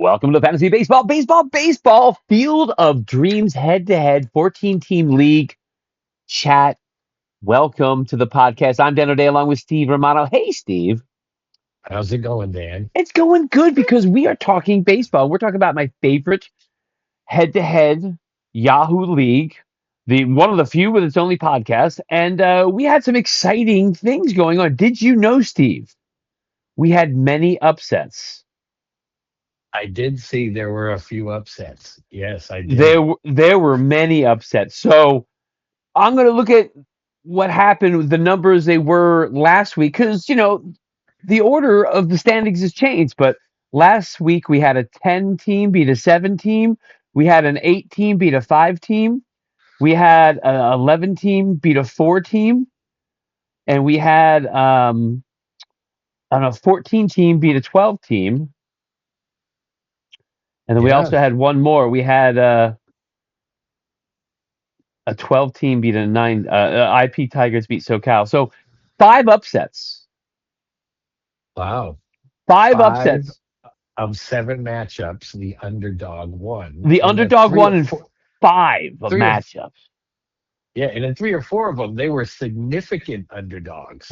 Welcome to Fantasy Baseball, Baseball, Field of Dreams, head-to-head, 14-team league chat. Welcome to the podcast. I'm Dan O'Day along with Steve Romano. Hey, Steve. How's it going, Dan? It's going good because we are talking baseball. We're talking about my favorite head-to-head Yahoo League, the one of the few with its only podcast. And we had some exciting things going on. Did you know, Steve? We had many upsets. I did see there were a few upsets. Yes, I There, did. there were many upsets. So I'm going to look at what happened with the numbers they were last week because, the order of the standings has changed. But last week we had a 10 team beat a 7 team. We had an 8 team beat a 5 team. We had an 11 team beat a 4 team. And we had a 14 team beat a 12 team. And then we Yeah. also had one more. We had a 12 team beat a 9. IP Tigers beat SoCal. So 5 upsets. Wow. Five Five upsets. of seven matchups, the underdog won. The And the underdog won in five of three or matchups. yeah, and in three or four of them, they were significant underdogs.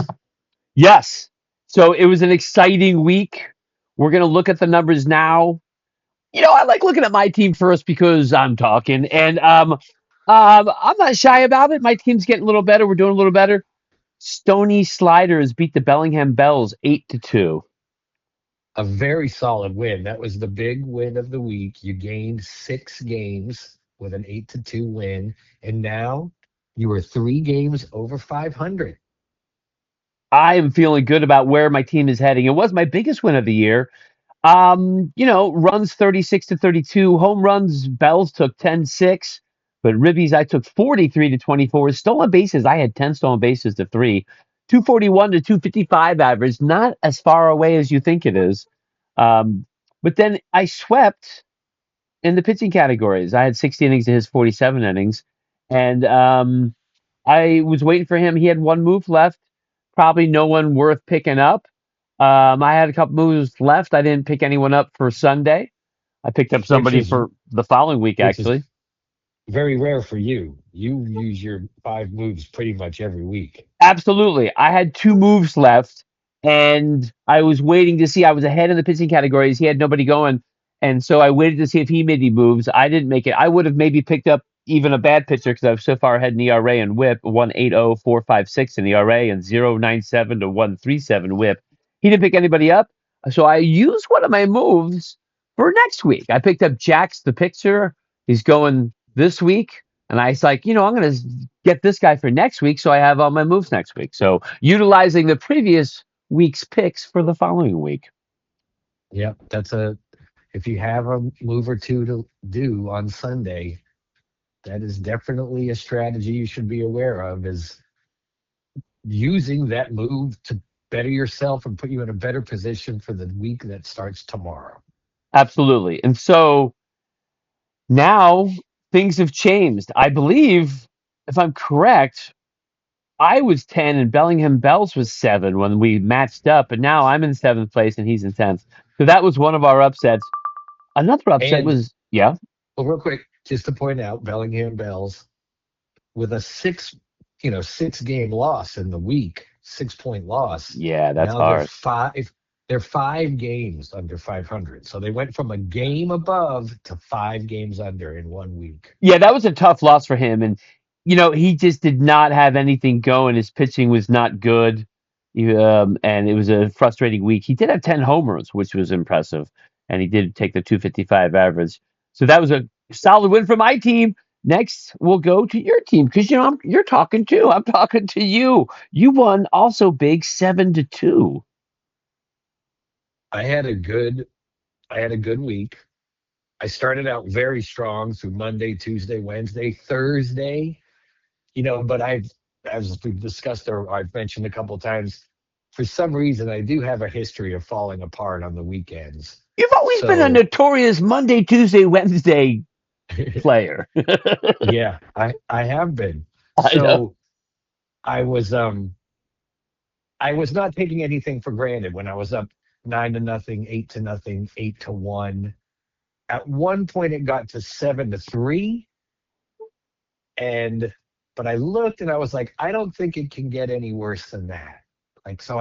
Yes. So it was an exciting week. We're going to look at the numbers now. I like looking at my team first because I'm talking, and I'm not shy about it. My team's getting a little better. We're doing a little better. Stony Sliders beat the Bellingham Bells 8-2. A very solid win. That was the big win of the week. You gained 6 games with an 8-2 win, and now you are 3 games over 500. I am feeling good about where my team is heading. It was my biggest win of the year. Runs 36-32. Home runs, Bells took 10-6. But Ribbies, I took 43-24. Stolen bases, I had 10 stolen bases to 3. 241 to 255 average, not as far away as you think it is. Um, but then I swept in the pitching categories. I had 60 innings to his 47 innings. And I was waiting for him. He had one move left. Probably no one worth picking up. I had a couple moves left. I didn't pick anyone up for Sunday. I picked up which somebody is for the following week, which is actually. very rare for you. You use your 5 moves pretty much every week. Absolutely. I had two moves left, and I was waiting to see. I was ahead in the pitching categories. He had nobody going, and so I waited to see if he made any moves. I didn't make it. I would have maybe picked up even a bad pitcher because I've so far ahead in ERA and WHIP 1.80, 4.56 in ERA and 0.97 to 1.37 WHIP. He didn't pick anybody up, so I used one of my moves for next week. I picked up Jax the pitcher. He's going this week. And I was like, I'm going to get this guy for next week so I have all my moves next week. So utilizing the previous week's picks for the following week. Yep, if you have a move or two to do on Sunday, that is definitely a strategy you should be aware of, is using that move to better yourself and put you in a better position for the week that starts tomorrow. Absolutely. And so now things have changed. I believe, if I'm correct, I was 10 and Bellingham Bells was 7 when we matched up. And now I'm in 7th place and he's in 10th. So that was one of our upsets. Another upset And was, yeah. well, real quick, just to point out, Bellingham Bells with a 6 game loss in the week, 6 point loss. Yeah, that's Now they're hard. five. They're 5 games under 500. So they went from a game above to 5 games under in 1 week. Yeah, that was a tough loss for him, and he just did not have anything going. His pitching was not good, and it was a frustrating week. He did have 10 homers, which was impressive, and he did take the 255 average. So that was a solid win for my team. Next, we'll go to your team because you're talking too. I'm talking to you. You won also big 7-2. I had a good I had a good week. I started out very strong through Monday, Tuesday, Wednesday, Thursday. But as we've discussed or I've mentioned a couple of times, for some reason I do have a history of falling apart on the weekends. You've always been a So notorious Monday, Tuesday, Wednesday player. yeah, I have been. I know. So I was I was not taking anything for granted when I was up 9-0, 8-0, 8-1. At one point, it got to 7-3, and but I looked and I was like, I don't think it can get any worse than that. Like so,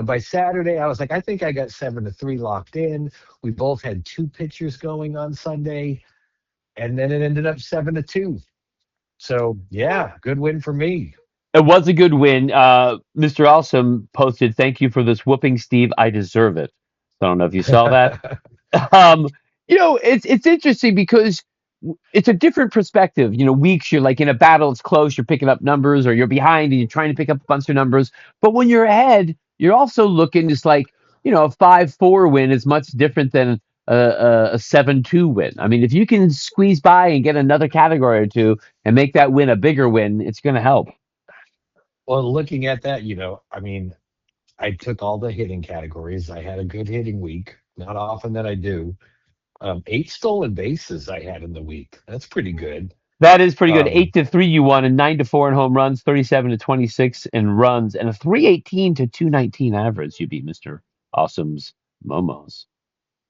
by Saturday, I was like, I think I got 7-3 locked in. We both had two pitchers going on Sunday, and then it ended up 7-2. So yeah, good win for me. It was a good win. Mr. Awesome posted, "Thank you for this whooping, Steve. I deserve it." I don't know if you saw that. Um, it's interesting because it's a different perspective. Weeks you're like in a battle, it's close, you're picking up numbers, or you're behind and you're trying to pick up a bunch of numbers. But when you're ahead, you're also looking just like a 5-4 win is much different than a 7-2 win. I mean, if you can squeeze by and get another category or two and make that win a bigger win, it's going to help. Well, looking at that, I mean, I took all the hitting categories. I had a good hitting week. Not often that I do. Eight stolen bases I had in the week. That's pretty good. That is pretty good. Um, 8-3 you won, and 9-4 in home runs, 37-26 in runs, and a 318 to 219 average. You beat Mr. Awesome's Momos.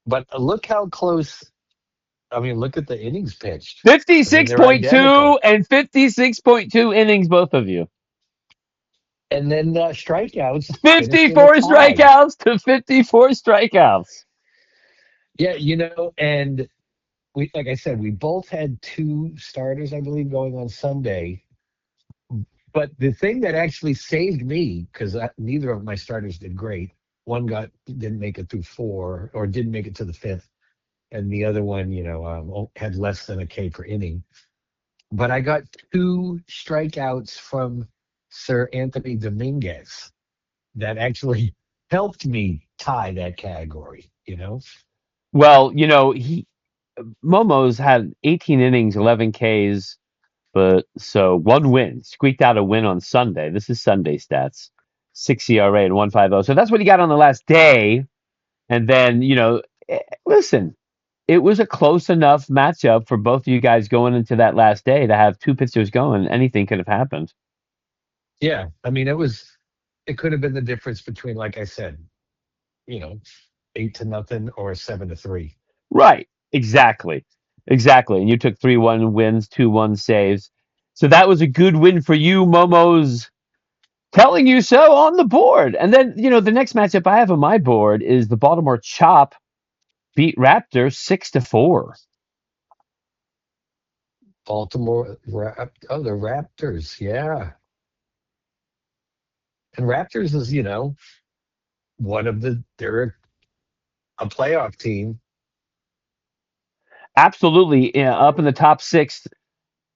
but look how close. I mean, look at the innings pitched. I mean, they're 56.2 identical. and 56.2 innings, both of you. And then strikeouts finished in a 54 tie. strikeouts to 54 strikeouts. Yeah, and like I said, we both had two starters, I believe, going on Sunday. But the thing that actually saved me, because neither of my starters did great. One didn't make it through four, or didn't make it to the fifth, and the other one, had less than a K per inning. But I got two strikeouts from Sir Anthony Dominguez that actually helped me tie that category. Well, he Momo's had 18 innings, 11 Ks, but so one win, squeaked out a win on Sunday. This is Sunday stats. 6 ERA and 1.50. So that's what he got on the last day. And then, listen, it was a close enough matchup for both of you guys going into that last day to have two pitchers going. Anything could have happened. Yeah, I mean, it could have been the difference between, like I said, you know, 8-0 or 7-3. Right. Exactly. Exactly. And you took 3-1 wins, 2-1 saves. So that was a good win for you, Momo's telling you so on the board. And then, the next matchup I have on my board is the Baltimore Chop beat Raptors 6-4. The Raptors, yeah. And Raptors is, they're a playoff team. Absolutely up in the top six.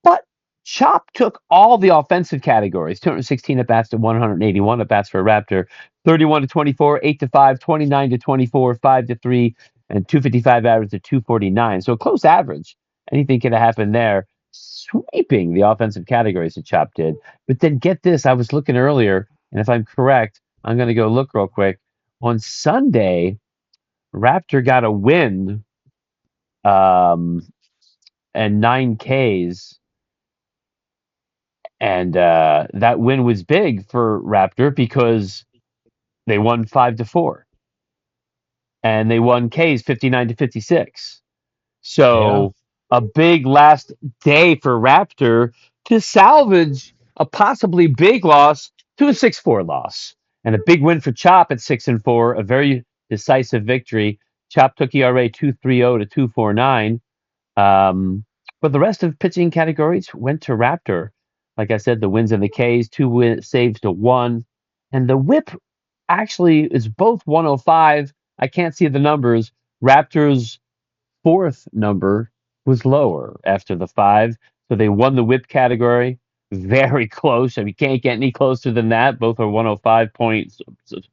But Chop took all the offensive categories 216 at bats to 181 at bats for a Raptor, 31 to 24, 8 to 5, 29 to 24, 5 to 3, and 255 average to 249. So a close average. Anything could have happened there. Sweeping the offensive categories that Chop did. But then get this I was looking earlier, and if I'm correct, I'm going to go look real quick. On Sunday, Raptor got a win um, and 9 Ks. And that win was big for Raptor because they won 5-4, and they won K's 59-56. Yeah. So a big last day for Raptor to salvage a possibly big loss to a 6-4 loss, and a big win for Chop at 6-4. A very decisive victory. Chop took ERA 2.30 to 2.49. But the rest of pitching categories went to Raptor. Like I said, the wins and the Ks, saves to one. And the whip actually is both 105. I can't see the numbers. Raptors' fourth number was lower after the five. So they won the whip category. Very close. I mean, you can't get any closer than that. Both are 105 points,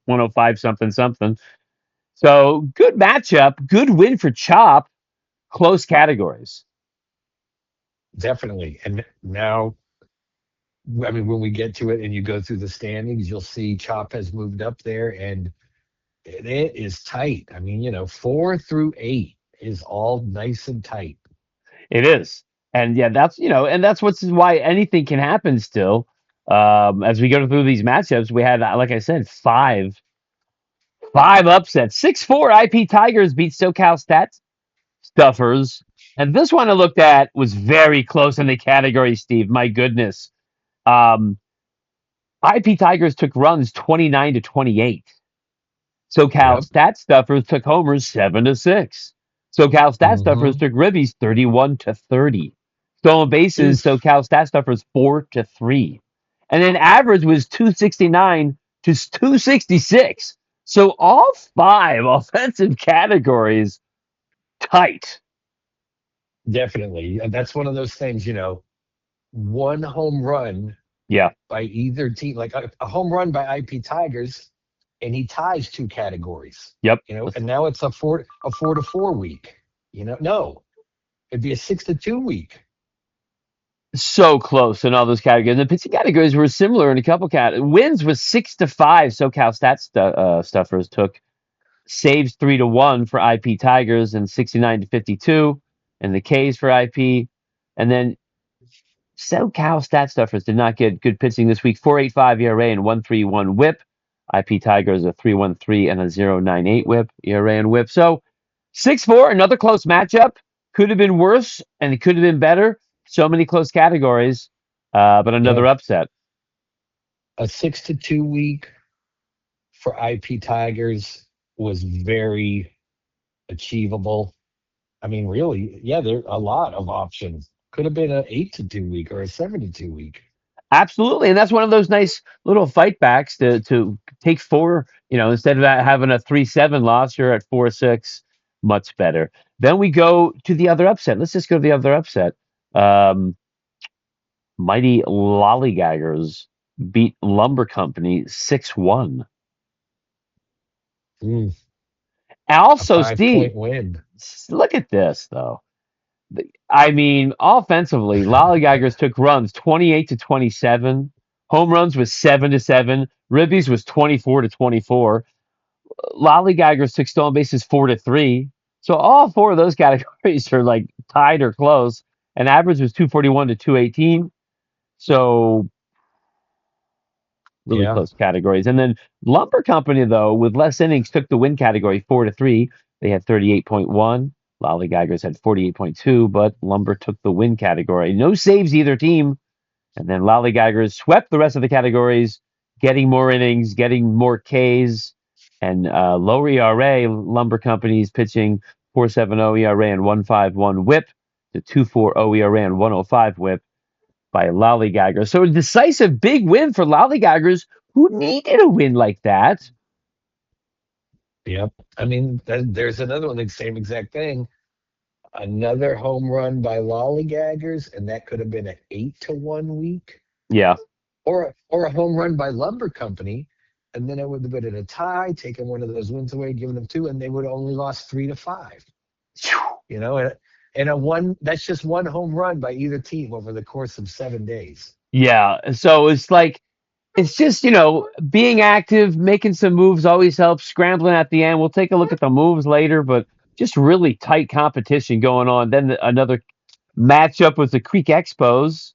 105 something something. So good matchup. Good win for Chop. Close categories. Definitely. And now, I mean, when we get to it and you go through the standings, you'll see Chop has moved up there, and it is tight. I mean, 4 through 8 is all nice and tight. It is. And yeah, that's what's why anything can happen still. As we go through these matchups, we had, like I said, five upsets. 6-4 IP Tigers beat SoCal Stats Stuffers. And this one I looked at was very close in the category, Steve. My goodness. Um, IP Tigers took runs 29-28. SoCal Yep. Stat Stuffers took homers 7-6. SoCal Stat Stuffers Mm-hmm. took ribbies 31-30. Stolen bases, Oof. SoCal Stat Stuffers 4-3. And then average was 269 to 266. So all five offensive categories tight. Definitely. And that's one of those things, one home run Yeah. by either team, like a home run by IP Tigers, and he ties two categories. Yep. And now it's a 4-4 week. No, it'd be a 6-2 week. So close in all those categories. The pitching categories were similar in a couple wins was 6-5. SoCal Stuffers took saves 3-1 for IP Tigers and 69-52, and the K's for IP. And then SoCal Stat Stuffers did not get good pitching this week. 4.85 ERA and 1.31 WHIP. IP Tigers a 3.13 and a 0.98 WHIP ERA and WHIP. So 6-4, another close matchup. Could have been worse and it could have been better. So many close categories, but Yeah, another upset. a 6-2 week for IP Tigers was very achievable. I mean, really, yeah, there are a lot of options. Could have been a 8-2 week or a 7-2 week. Absolutely, and that's one of those nice little fight backs to take four. Instead of having a 3-7 loss, you're at 4-6, much better. Then we go to the other upset. Let's just go to the other upset. Um, Mighty Lollygaggers beat Lumber Company 6-1. Mm, a Also, Steve, 5-point win. look at this though. I mean, offensively, Lollygaggers took runs 28-27. Home runs was 7-7. Ribbies was 24-24. Lollygaggers took stolen bases 4-3. So all four of those categories are like tied or close. And average was 241 to 218. So really Yeah, close categories. And then Lumber Company, though, with less innings, took the win category 4-3. They had 38.1. Lollygaggers had 48.2, but Lumber took the win category. No saves either team. And then Lollygaggers swept the rest of the categories, getting more innings, getting more Ks, and lower ERA. Lumber Company's pitching 4.70 ERA and 1.51 WHIP to 2.40 ERA and 1.05 WHIP by Lollygaggers. So a decisive big win for Lollygaggers, who needed a win like that. yep. I mean, there's another one, the same exact thing. Another home run by Lollygaggers, and that could have been an 8-1 week, Yeah. or a home run by Lumber Company, and then it would have been in a tie, taking one of those wins away, giving them two, and they would have only lost 3-5. And a one that's just one home run by either team over the course of 7 days. Yeah. So it's just, being active, making some moves always helps. Scrambling at the end. We'll take a look at the moves later, but just really tight competition going on. Then another matchup was the Creek Expos,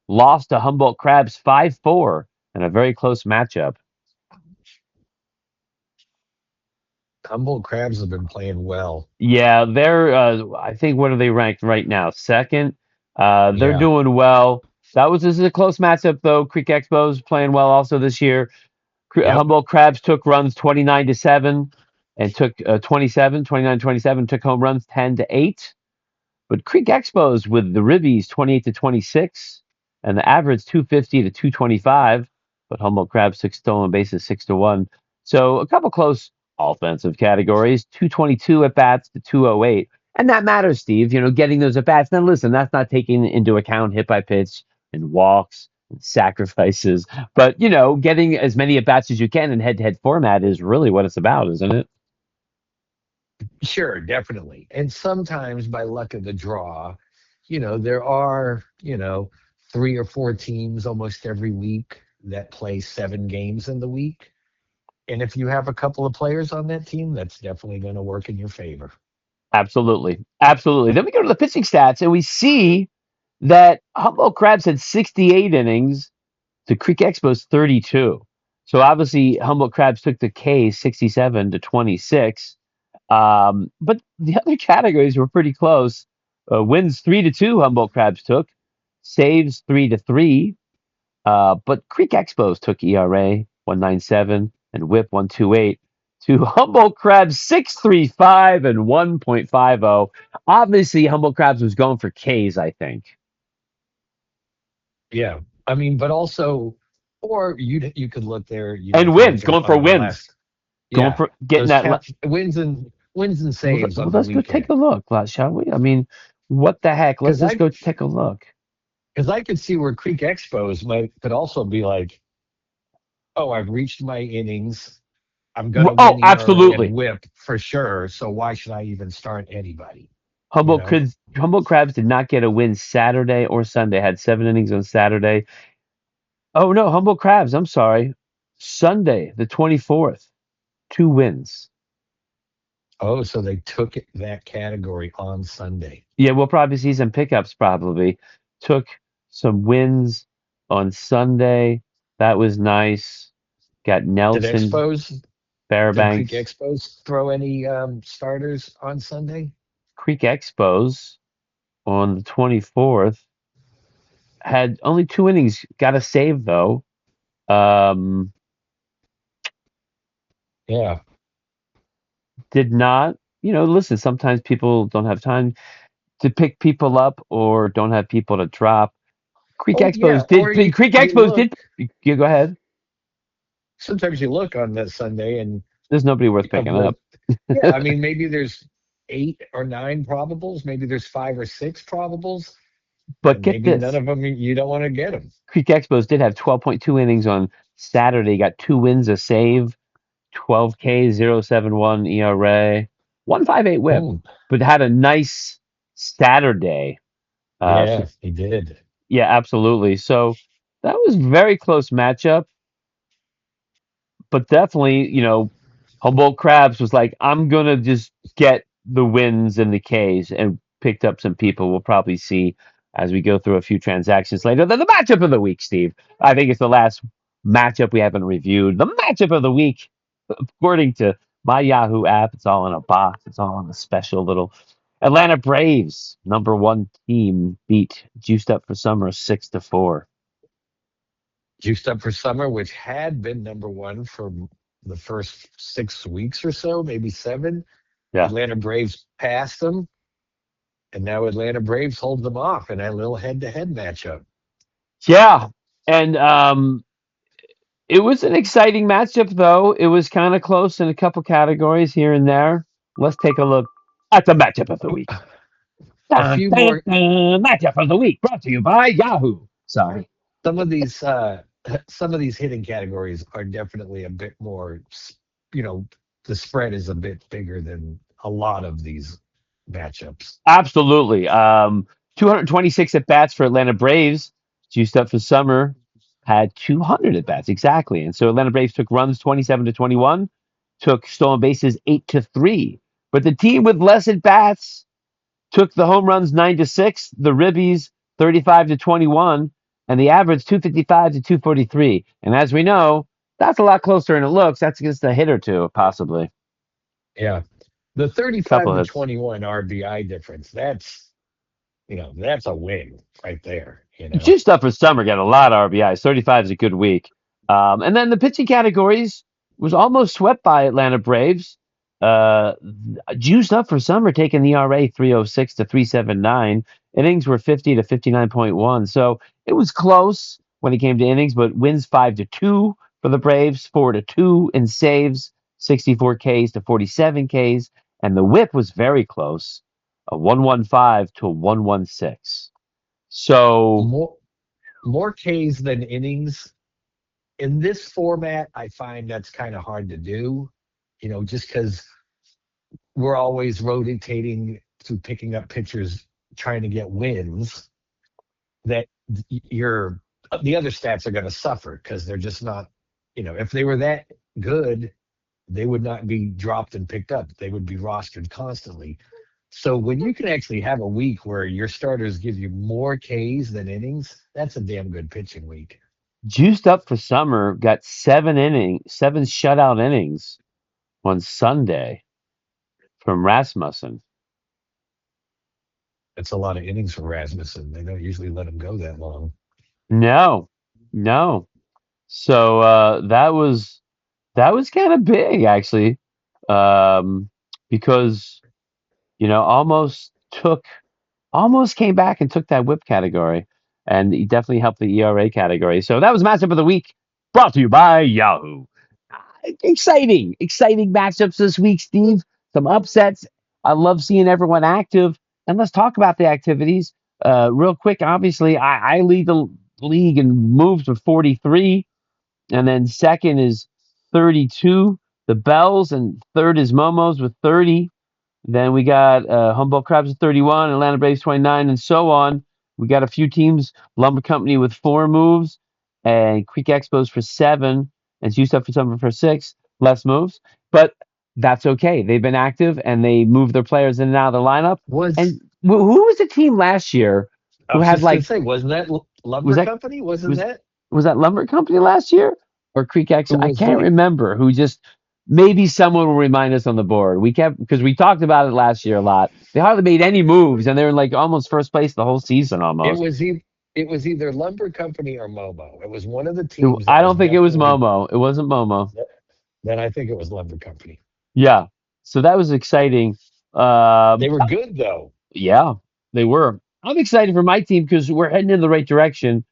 lost to Humboldt Crabs 5-4 in a very close matchup. Humboldt Crabs have been playing well. Yeah, they're I think what are they ranked right now? Second. They're Yeah. doing well. This is a close matchup though. Creek Expos playing well also this year. Yep. Humboldt Crabs took runs 29-7 and took 29-27, took home runs 10-8. But Creek Expos with the Ribbies 28-26 and the average 250 to 225. But Humboldt Crabs took stolen bases 6-1. So a couple close offensive categories, 222 at bats to 208. And that matters, Steve, getting those at bats. Now, listen, that's not taking into account hit by pitch and walks and sacrifices. But, getting as many at bats as you can in head to head format is really what it's about, isn't it? Sure, definitely. And sometimes by luck of the draw, there are, three or four teams almost every week that play 7 games in the week. And if you have a couple of players on that team, that's definitely going to work in your favor. Absolutely. Absolutely. Then we go to the pitching stats and we see that Humboldt Crabs had 68 innings to Creek Expos 32. So obviously Humboldt Crabs took the K 67-26. But the other categories were pretty close. Wins 3-2, Humboldt Crabs took. Saves 3-3. But Creek Expos took ERA 197 and WHIP 128 to Humboldt Crabs 6.35 and 1.50. Obviously, Humboldt Crabs was going for K's, I think. Yeah. I mean, but also, or you could look there, And if you look wins, going for on the wins, last, going yeah, for getting those that. wins and Well, saves on the let's go take a weekend. look, shall we? I mean, what the heck? Let's Because just I go take a look. because I could see where Creek Expos might could also be like, oh, I've reached my innings. I'm gonna Oh, win ERA and absolutely. WHIP for sure. So why should I even start anybody? You Humboldt know? Crabs, Humboldt Crabs did not get a win Saturday or Sunday. Had 7 innings on Saturday. Oh no, Humboldt Crabs. I'm sorry. Sunday, the 24th, 2 wins. Oh, so they took that category on Sunday. Yeah, we'll probably see some pickups. Probably took some wins on Sunday. That was nice. Got Did Nelson Expos did Creek Fairbanks, Expos throw any starters on Sunday? Creek Expos on the 24th. Had only 2 innings. Got a save though. Um, Yeah. did not. Listen. Sometimes people don't have time to pick people up or don't have people to drop. Creek Oh yeah. Expos did. Or Creek you Expos look. did. You go ahead. Sometimes you look on that Sunday and There's nobody worth of picking the up. yeah. I mean, maybe there's 8 or 9 probables. Maybe there's 5 or 6 probables, But and get maybe none this: of them you don't want to get them. Creek Expos did have 12.2 innings on Saturday. Got 2 wins, a save, 12 Ks, 0.71 ERA, 1.58 WHIP. Mm, But had a nice Saturday. So yeah, he did. yeah, absolutely. So that was very close matchup. But definitely, Humboldt Crabs was like, I'm gonna just get the wins and the Ks and picked up some people. We'll probably see as we go through a few transactions later. Then the matchup of the week, Steve. I think it's the last matchup we haven't reviewed. The matchup of the week, according to my Yahoo app, it's all in a box. It's all in a special little Atlanta Braves, number one team, beat Juiced Up for Summer 6-4. Juiced Up for Summer, which had been number one for the first 6 weeks or so, maybe 7. Yeah. Atlanta Braves passed them, and now Atlanta Braves hold them off in a little head-to-head matchup. Yeah. And it was an exciting matchup, though. It was kind of close in a couple categories here and there. Let's take a look at the matchup of the week. A Dun, few dun, more, dun, matchup of the week brought to you by Yahoo. Sorry. some of these, some of these hitting categories are definitely a bit more, you know, the spread is a bit bigger than a lot of these matchups. Absolutely. 226 at bats for Atlanta Braves. Juiced Up for Summer had 200 at bats exactly, and so Atlanta Braves took runs 27-21, took stolen bases 8-3. But the team with less at bats took the home runs 9-6, the ribbies 35-21, and the average 255 to 243. And as we know, that's a lot closer than it looks. That's against a hit or two, possibly. Yeah. The 35 Couple to hits. 21 RBI difference, that's a win right there. Juiced Up for Summer got a lot of RBIs. 35 is a good week. And then the pitching categories was almost swept by Atlanta Braves. Uh, Juiced Up for Summer taking the ERA 306 to 379. Innings were 50 to 59.1. So it was close when it came to innings, but wins 5-2 for the Braves, 4-2 in saves, 64 Ks to 47 Ks. And the whip was very close, a 115 to 116. So More more Ks than innings. In this format, I find that's kind of hard to do, just because we're always rotating through picking up pitchers trying to get wins that you're the other stats are going to suffer because they're just not, if they were that good, they would not be dropped and picked up. They would be rostered constantly. So when you can actually have a week where your starters give you more Ks than innings, that's a damn good pitching week. Juiced Up for Summer got 7 shutout innings on Sunday. from Rasmussen. That's a lot of innings for Rasmussen. They don't usually let him go that long. No, no. So that was kind of big actually, um, because almost came back and took that whip category, and he definitely helped the ERA category. So that was matchup of the week, brought to you by Yahoo. Exciting matchups this week, Steve. Some upsets. I love seeing everyone active, and let's talk about the activities real quick. Obviously, I lead the league in moves with 43, and then second is 32. The Bells, and third is Momos with 30. Then we got Humboldt Crabs at 31, Atlanta Braves 29, and so on. We got a few teams, Lumber Company with 4 moves, and Creek Expos for 7, and Houston for Summer for 6, less moves. But that's okay. They've been active, and they move their players in and out of the lineup. Was And who was the team last year I who was had just gonna like, say, wasn't that was Lumber that Company? Wasn't was that was that Lumber Company last year or Creek X? who I was can't the? remember. Who just maybe someone will remind us on the board. We kept because we talked about it last year a lot. They hardly made any moves, and they're in like almost first place the whole season It almost. was e- it was either Lumber Company or Momo. It was one of the teams that I was don't think it was definitely. Momo. It wasn't Momo. Then I think it was Lumber Company. Yeah, so that was exciting. Um, They were good though. Yeah, they were. I'm excited for my team because we're heading in the right direction.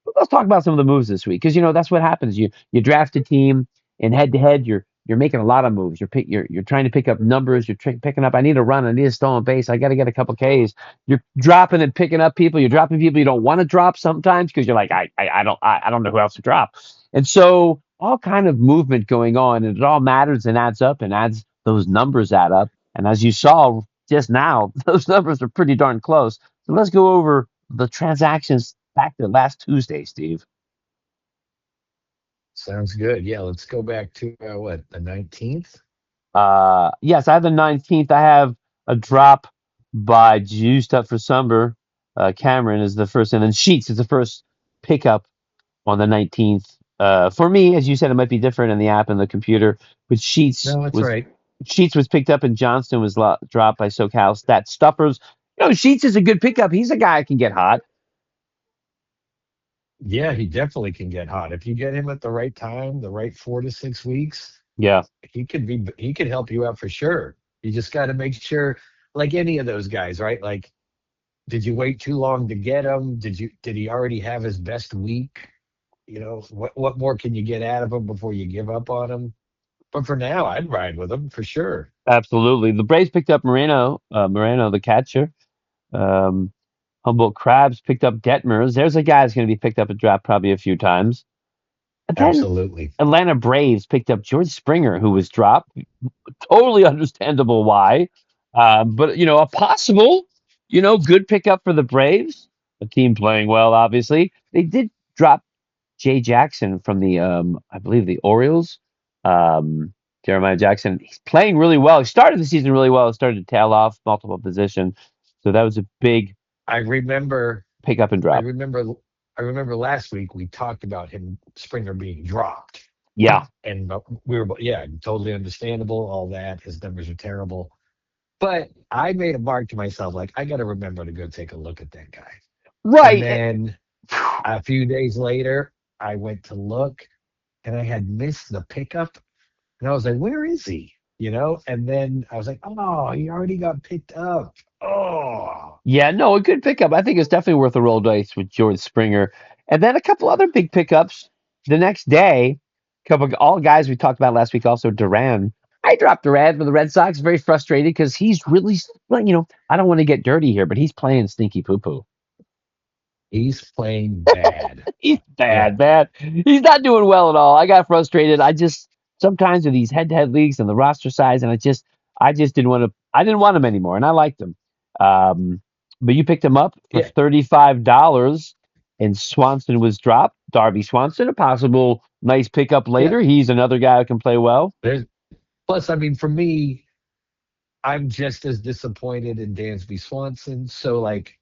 But let's talk about some of the moves this week because that's what happens. You draft a team and head to head, you're making a lot of moves. You're trying to pick up numbers. You're picking up. I need a run. I need a stolen base. I got to get a couple Ks. You're dropping and picking up people. You're dropping people you don't want to drop sometimes because you're like I don't know who else to drop. And so all kind of movement going on, and it all matters and adds up and adds those numbers add up. And as you saw just now, those numbers are pretty darn close. So let's go over the transactions back to last Tuesday, Steve. Sounds good. Yeah, let's go back to what, the 19th? Yes, I have the 19th. I have a drop by Juiced Up for Summer. Cameron is the first, and then Sheets is the first pickup on the 19th. For me, as you said, it might be different in the app and the computer, but No, that's right. Sheets was picked up and Johnston was dropped by SoCal Stat Stuffers. Sheets is a good pickup. He's a guy that can get hot. Yeah, he definitely can get hot. If you get him at the right time, the right 4 to 6 weeks, Yeah, he could help you out for sure. You just got to make sure, like any of those guys, right? Like, did you wait too long to get him? Did he already have his best week? What more can you get out of him before you give up on him? But for now, I'd ride with him for sure. absolutely. The Braves picked up Moreno, the catcher. Um, Humboldt Crabs picked up Detmers. There's a guy that's going to be picked up and dropped probably a few times. And then Absolutely. Atlanta Braves picked up George Springer, who was dropped. Totally understandable why. But, a possible, good pickup for the Braves. A team playing well, obviously. They did drop Jay Jackson from I believe the Orioles. Um, Jeremiah Jackson, he's playing really well. He started the season really well. It started to tail off multiple position. So that was a big I remember pickup and I drop. remember I remember last week we talked about him Springer being dropped. Yeah, And we were, yeah, totally understandable, all that. His numbers are terrible. But I made a mark to myself, like, I got to remember to go take a look at that guy. And right. then a few days later, I went to look and I had missed the pickup. And I was like, where is he? And then I was like, oh, he already got picked up. Oh, Yeah, no, a good pickup. I think it's definitely worth a roll dice with George Springer. And then a couple other big pickups the next day. Couple all guys we talked about last week. Also Duran. I dropped Duran for the Red Sox. Very frustrated because he's really, well, I don't want to get dirty here, but he's playing stinky poo poo. he's playing bad. He's Yeah. bad, man. He's not doing well at all. I got frustrated. I just sometimes with these head-to-head leagues and the roster size, and I just didn't want to. I didn't want him anymore, and I liked him. Um, but you picked him up for Yeah. $35, and Swanson was dropped. Darby Swanson, a possible nice pickup Yeah. later. He's another guy who can play well. There's, plus, I mean, for me, I'm just as disappointed in Dansby Swanson. So, like,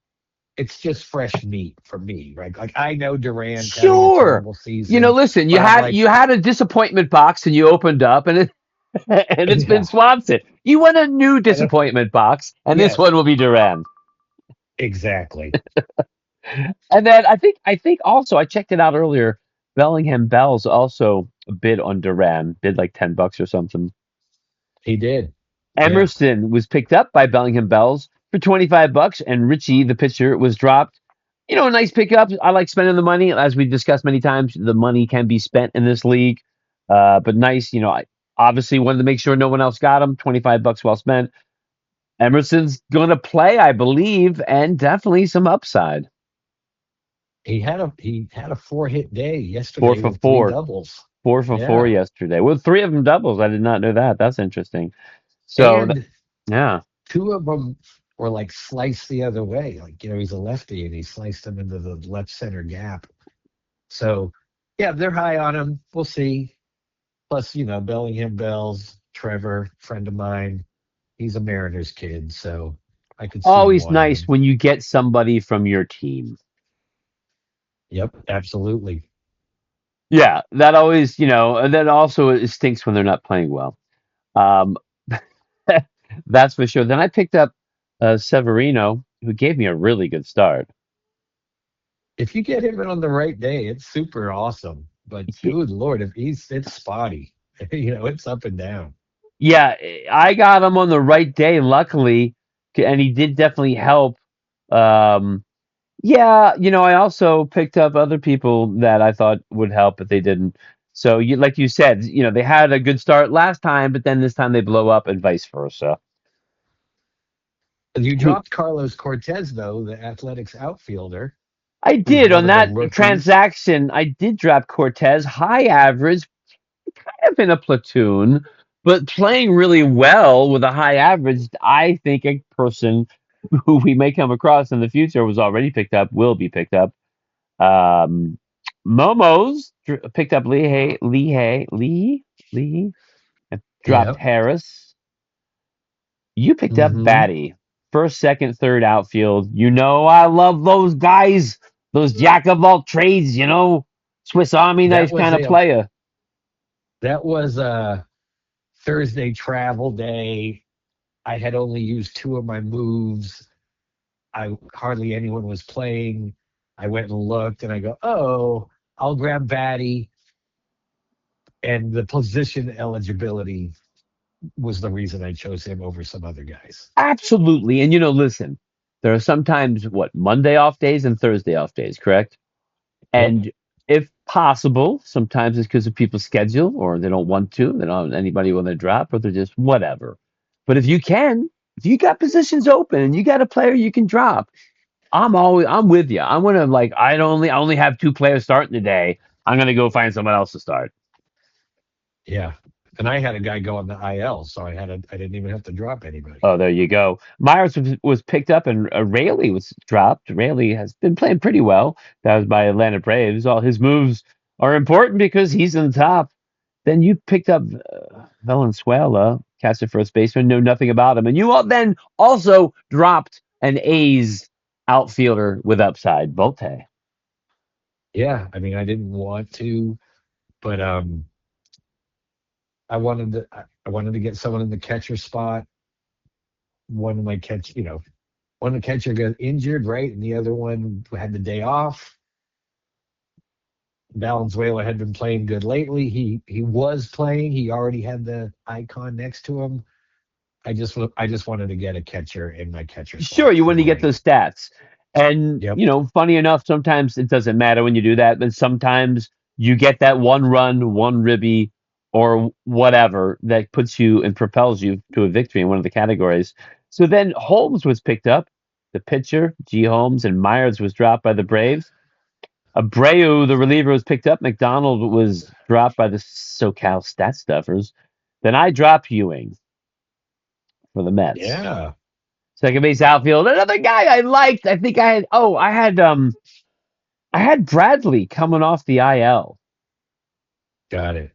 it's just fresh meat for me, right? Like, I know Duran's having a Sure. terrible season, Listen, you but I'm had like, you had a disappointment box, and you opened up, and it. and it's been Yeah. Swanson. You want a new I don't, disappointment box, and this yes, one will be Duran. exactly. And then I think also I checked it out earlier. Bellingham Bell's also a bid on Duran, bid like $10 or something. He did. Yeah. Emerson was picked up by Bellingham Bells for $25, and Richie, the pitcher, was dropped. You know, a nice pickup. I like spending the money, as we discussed many times. The money can be spent in this league, but nice. You know, I obviously wanted to make sure no one else got him. $25 well spent. Emerson's going to play, I believe, and definitely some upside. He had a 4 hit day Four yesterday for with three four, doubles. 4 for 4 Yeah. yesterday. Well, three of them doubles. I did not know that. That's interesting. So, And yeah. two of them were like sliced the other way. Like, he's a lefty and he sliced them into the left center gap. So, yeah, they're high on him. We'll see. Plus, Bellingham Bells, Trevor, friend of mine, he's a Mariners kid. So I could see him Always wanting nice him. when you get somebody from your team. Yep, absolutely. Yeah, that always, and then also it stinks when they're not playing well. Um, that's for sure. Then I picked up Severino, who gave me a really good start. If you get him in on the right day, it's super awesome. But He- good Lord, if it's spotty, it's up and down. yeah, I got him on the right day, luckily, and he did definitely help. Um, yeah, I also picked up other people that I thought would help, but they didn't. So, like you said, they had a good start last time, but then this time they blow up, and vice versa. You dropped Carlos Cortez, though, the Athletics outfielder, I who's did one on of the that rookies. transaction. I did drop Cortez, high average, kind of in a platoon, but playing really well with a high average. I think a person who we may come across in the future was already picked up, will be picked up. Um, Momo's picked up Lee, and dropped Yeah. Harris. You picked up Hmm. Batty. First, second, third outfield. I love those guys. Those jack of all trades, Swiss Army That knife was kind of a player. that was a Thursday travel day. I had only used two of my moves. I hardly anyone was playing. I went and looked, and I go, "Oh, I'll grab Batty." And the position eligibility was the reason I chose him over some other guys. Absolutely. And listen, there are sometimes what Monday off days and Thursday off days, correct? Yep. And if possible, sometimes it's because of people's schedule or they don't want to, they don't have anybody when they drop, or they're just whatever. But if you got positions open and you got a player you can drop, I'm with you. I'm gonna like I only have two players starting today. I'm gonna go find someone else to start. Yeah. And I had a guy go on the IL, so I didn't even have to drop anybody. Oh, there you go. Myers was picked up and Rayleigh was dropped. Rayleigh has been playing pretty well. That was by Atlanta Braves. All his moves are important because he's in the top. Then you picked up Valenzuela, catcher first baseman, know nothing about him. And then also dropped an A's outfielder with upside, Volte. Yeah, I mean, I didn't want to, but I wanted to get someone in the catcher spot. One of my catch, one of the catcher got injured, right, and the other one had the day off. Valenzuela had been playing good lately. He was playing. He already had the icon next to him. I just wanted to get a catcher in my catcher Sure, spot you for want the to get right. those stats. And, Yep. funny enough, sometimes it doesn't matter when you do that, but sometimes you get that one run, one ribby, or whatever that puts you and propels you to a victory in one of the categories. So then Holmes was picked up, the pitcher, G. Holmes, and Myers was dropped by the Braves. Abreu, the reliever, was picked up. McDonald was dropped by the SoCal Stat Stuffers. Then I dropped Ewing for the Mets. Yeah. Second base outfield. Another guy I liked. I think I had Bradley coming off the IL. Got it.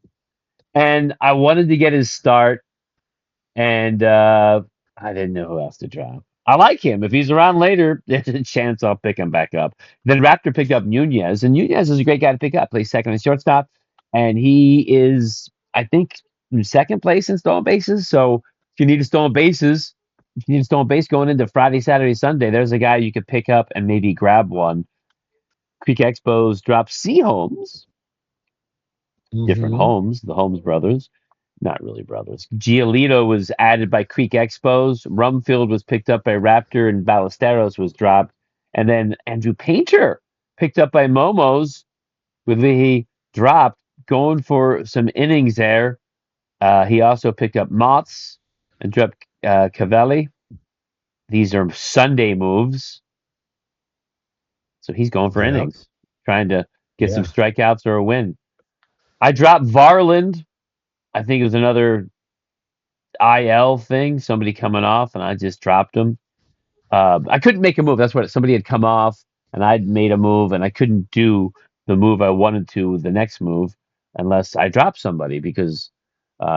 And I wanted to get his start, and I didn't know who else to drop. I like him. If he's around later, there's a chance I'll pick him back up. Then Raptor picked up Nunez, and Nunez is a great guy to pick up. Plays second and shortstop, and he is, I think, second place in stolen bases. So if you need a stolen bases, if you need a stolen base going into Friday, Saturday, Sunday, there's a guy you could pick up and maybe grab one. Creek Expos dropped C Homes, different Hmm. homes, the Holmes brothers. Not really brothers. Giolito was added by Creek Expos. Rumfield was picked up by Raptor, and Ballesteros was dropped. And then Andrew Painter picked up by Momos with he dropped, going for some innings there. He also picked up Motts and dropped Cavelli. These are Sunday moves, so he's going for Yeah. innings, trying to get some Yeah. strikeouts or a win. I dropped Varland. I think it was another IL thing, somebody coming off, and I just dropped him. I couldn't make a move. That's what somebody had come off, and I'd made a move, and I couldn't do the move I wanted to the next move unless I dropped somebody because.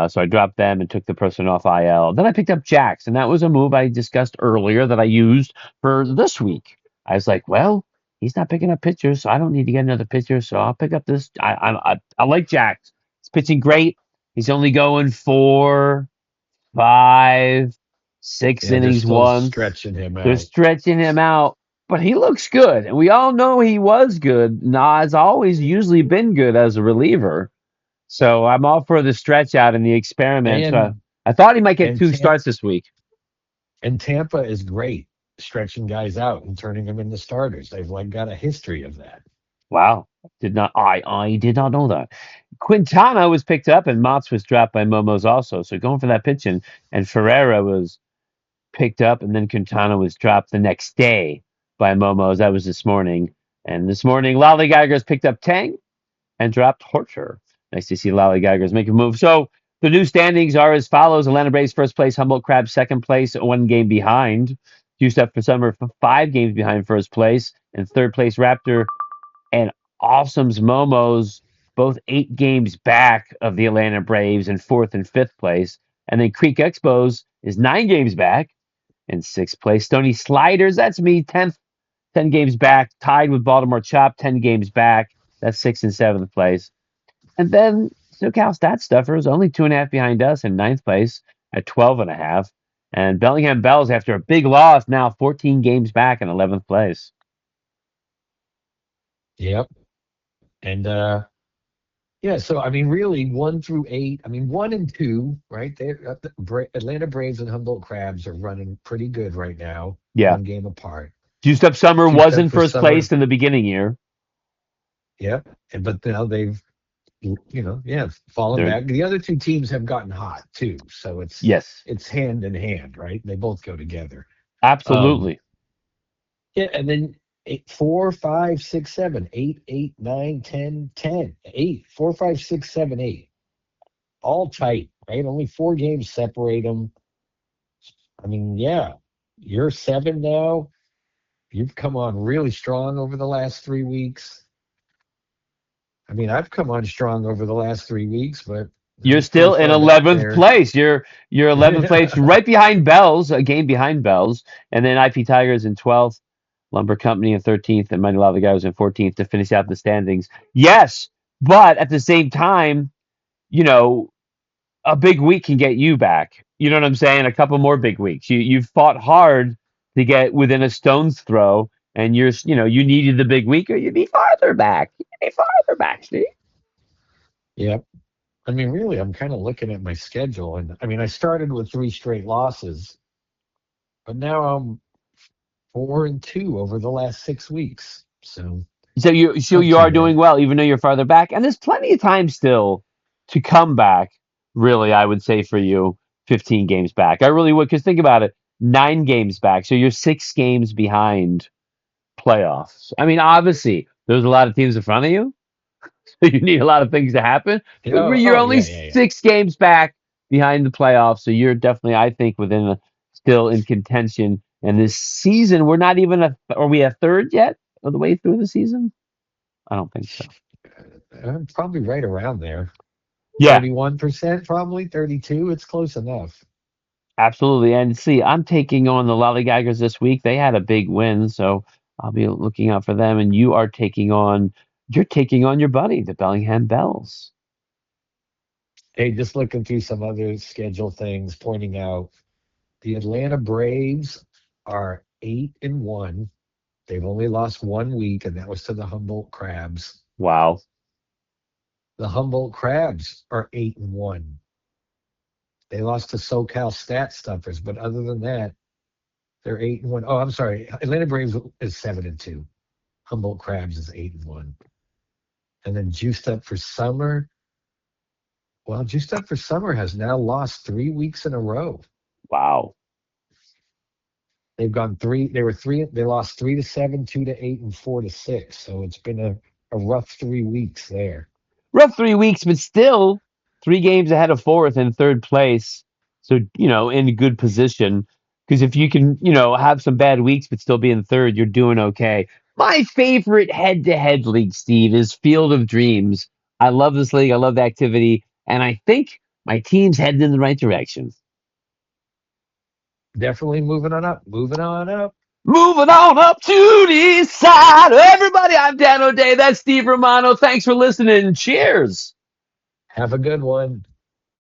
So I dropped them and took the person off IL. Then I picked up Jax, and that was a move I discussed earlier that I used for this week. I was like, well, he's not picking up pitchers, so I don't need to get another pitcher, so I'll pick up this. I like Jax. He's pitching great. He's only going 4, 5, 6 Yeah. They're innings still once. stretching him They're out. stretching him out, but he looks good. And we all know he was good. Nas always usually been good as a reliever. So I'm all for the stretch out and the experiment. So And I thought he might get and two Tampa starts this week. and Tampa is great stretching guys out and turning them into starters. They've like got a history of that. Wow. I did not know that. Quintana was picked up and Motts was dropped by Momos also. So going for that pitching. And Ferreira was picked up, and then Quintana was dropped the next day by Momos. That was this morning. And this morning, Lollygaggers picked up Tang and dropped Horcher. Nice to see Lollygaggers make a move. So the new standings are as follows: Atlanta Braves first place, Humboldt Crabs second place, 1 game behind. Houston for Summer 5 games behind first place, and third place Raptor and Awesome's Momos both 8 games back of the Atlanta Braves in fourth and fifth place. And then Creek Expos is 9 games back in sixth place. Stony Sliders, that's me, 10th, 10 games back, tied with Baltimore Chop, 10 games back. That's sixth and seventh place. And then SoCal Stat Stuffers, only 2.5 behind us in ninth place at 12.5. And Bellingham Bells, after a big loss, now 14 games back in 11th place. Yep. And yeah, so I mean, really, 1 through 8. I mean, 1 and 2, right? They Atlanta Braves and Humboldt Crabs are running pretty good right now, Yeah. 1 game apart. Juiced Up Summer Juiced was up in for first summer, place in the beginning year. yep. But now they've, yeah, fallen They're back. The other two teams have gotten hot too, so it's yes, it's hand in hand, right? They both go together. Um, absolutely. yeah, and then 8, 4, 5, 6, 7, 8, 8, 9, 10, 10, 8, 4, 5, 6, 7, 8. All tight, right? Only 4 games separate them. I mean, yeah, you're 7 now. You've come on really strong over the last 3 weeks. I mean, I've come on strong over the last 3 weeks, but You're I'm pretty still in far back 11th there. place. You're 11th place, right behind Bells, a game behind Bells, and then IP Tigers in 12th, Lumber Company in 13th, and Mighty Lava Guys in 14th to finish out the standings. Yes, but at the same time, you know, a big week can get you back. You know what I'm saying? A couple more big weeks. You've fought hard to get within a stone's throw, and you needed the big week, or you'd be farther back. You'd be farther back, Steve. Yep. I mean, really, I'm kind of looking at my schedule, and I mean, I started with 3 straight losses, but now I'm 4 and 2 over the last 6 weeks. So So not you too are doing bad. well, even though you're farther back, and there's plenty of time still to come back. Really, I would say for you, 15 games back. I really would, because think about it, 9 games back, so you're 6 games behind playoffs. I mean, obviously, there's a lot of teams in front of you, so you need a lot of things to happen. But Oh, you're oh only yeah, yeah, yeah. 6 games back behind the playoffs, so you're definitely, I think, still in contention. And this season, we're not even are we a third yet of the way through the season? I don't think so. I'm probably right around there. Yeah, 31%, probably 32. It's close enough. absolutely. And see, I'm taking on the Lollygaggers this week. They had a big win, so I'll be looking out for them. And you're taking on your buddy, the Bellingham Bells. Hey, just looking through some other schedule things, pointing out the Atlanta Braves are 8-1. They've only lost 1 week, and that was to the Humboldt Crabs. Wow. The Humboldt Crabs are 8-1. They lost to SoCal Stat Stuffers, but other than that, they're 8-1. Oh, I'm sorry. Atlanta Braves is 7-2. Humboldt Crabs is 8-1. And then Juiced Up for Summer. Well, Juiced Up for Summer has now lost 3 weeks in a row. Wow. They've gone three. They were three. They lost 3-7, 2-8, and 4-6. So it's been a rough 3 weeks there. Rough 3 weeks, but still 3 games ahead of fourth and third place. So, in a good position. Because if you can, have some bad weeks but still be in third, you're doing okay. My favorite head to head league, Steve, is Field of Dreams. I love this league. I love the activity. And I think my team's headed in the right direction. Definitely moving on up. Moving on up. Moving on up to the side. Everybody, I'm Dan O'Day. That's Steve Romano. Thanks for listening. Cheers. Have a good one.